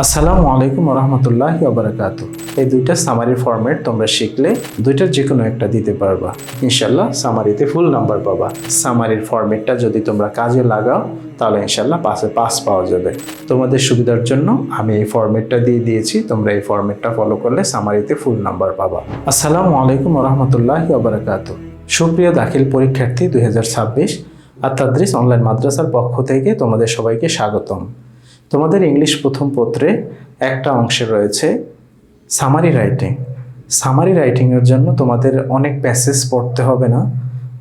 আসসালামু আলাইকুম রহমতুল্লাহি ওবারাকাতু। এই দুইটা সামারির ফরম্যাট তোমরা শিখলে দুইটার যে কোনো একটা দিতে পারবা। ইনশাল্লাহ সামারিতে ফুল নাম্বার পাবা। সামারির ফরম্যাটটা যদি তোমরা কাজে লাগাও তাহলে ইনশাল্লাহ পাসে পাস পাওয়া যাবে। তোমাদের সুবিধার জন্য আমি এই ফরম্যাটটা দিয়ে দিয়েছি, তোমরা এই ফরম্যাটটা ফলো করলে সামারিতে ফুল নাম্বার পাবা। আসসালামু আলাইকুম রহমতুল্লাহি ওবারাকাতু। সুপ্রিয় দাখিল পরীক্ষার্থী 2026 আত-তাদরিস অনলাইন মাদ্রাসার পক্ষ থেকে তোমাদের সবাইকে স্বাগতম। তোমাদের ইংলিশ প্রথম পত্রে একটা অংশে রয়েছে সামারি রাইটিং। সামারি রাইটিংয়ের জন্য তোমাদের অনেক প্যাসেজ পড়তে হবে না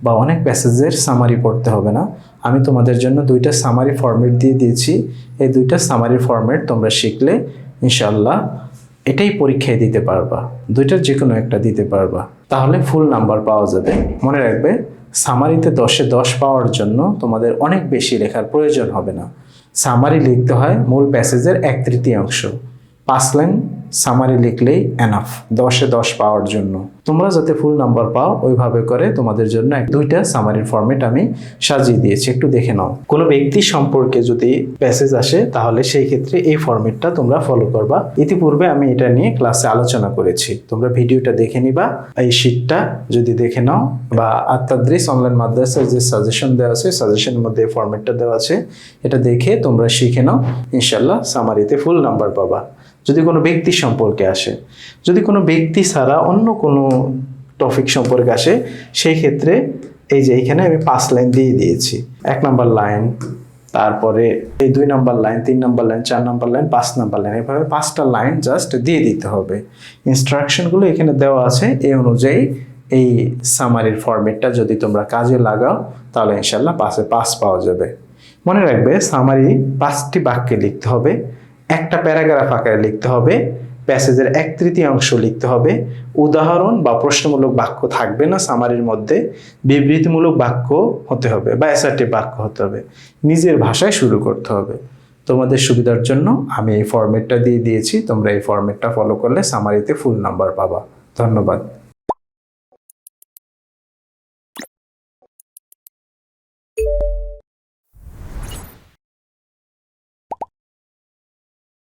বা অনেক প্যাসেজের সামারি পড়তে হবে না। আমি তোমাদের জন্য দুইটা সামারি ফরম্যাট দিয়ে দিয়েছি। এই দুইটা সামারি ফরম্যাট তোমরা শিখলে ইনশাল্লাহ এটাই পরীক্ষায় দিতে পারবা, দুইটার যে কোনো একটা দিতে পারবা, তাহলে ফুল নাম্বার পাওয়া যাবে। মনে রাখবে, সামারিতে 10-এ 10 পাওয়ার জন্য তোমাদের অনেক বেশি লেখার প্রয়োজন হবে না। সামারি লিখতে হয় মূল প্যাসেজের 1/3 5 লাইন সামারি লিখলেই এনাফ 10-এ 10 পাওয়ার জন্য। তোমরা যাতে ফুল নাম্বার পাও ওইভাবে করে তোমাদের জন্য দুইটা সামারির ফরম্যাট আমি সাজিয়ে দিয়েছি, একটু দেখে নাও। কোনো ব্যক্তি সম্পর্কে যদি প্যাসেজ আসে তাহলে সেই ক্ষেত্রে এই ফরম্যাটটা তোমরা ফলো করবা। ইতিপূর্বে আমি এটা নিয়ে ক্লাসে আলোচনা করেছি, তোমরা ভিডিওটা দেখে নিবা। এই শীটটা যদি দেখে নাও বা আত-তাদরিস অনলাইন মাদ্রাসার যে সাজেশন দেওয়া আছে সাজেশনের মধ্যে এই ফরম্যাটটা দেওয়া আছে, এটা দেখে তোমরা শিখে নাও। ইনশাল্লাহ সামারিতে ফুল নাম্বার পাবা। যদি কোনো ব্যক্তি সম্পর্কে আসে, যদি কোনো ব্যক্তি ছাড়া অন্য কোনো টপিক সম্পর্কে আসে, সেই ক্ষেত্রে এই যে এইখানে আমি 5 লাইন দিয়ে দিয়েছি। 1 নাম্বার লাইন, তারপরে এই 2 number line, 3 number line, 4 number line, 5 number line, এভাবে 5টা লাইন জাস্ট দিয়ে দিতে হবে। ইনস্ট্রাকশনগুলো এখানে দেওয়া আছে, এই অনুযায়ী এই সামারির ফরম্যাটটা যদি তোমরা কাজে লাগাও তাহলে ইনশাল্লাহ পাসে পাস পাওয়া যাবে। মনে রাখবে, সামারি 5টি বাক্যে লিখতে হবে, একটা প্যারাগ্রাফ আকারে লিখতে হবে, প্যাসেজের 1/3 লিখতে হবে, উদাহরণ বা প্রশ্নমূলক বাক্য থাকবে না সামারির মধ্যে, বিবৃতিমূলক বাক্য হতে হবে বা অ্যাসার্টিভ বাক্য হতে হবে, নিজের ভাষায় শুরু করতে হবে। তোমাদের সুবিধার জন্য আমি এই ফরম্যাটটা দিয়ে দিয়েছি, তোমরা এই ফরম্যাটটা ফলো করলে সামারিতে ফুল নাম্বার পাবা। ধন্যবাদ।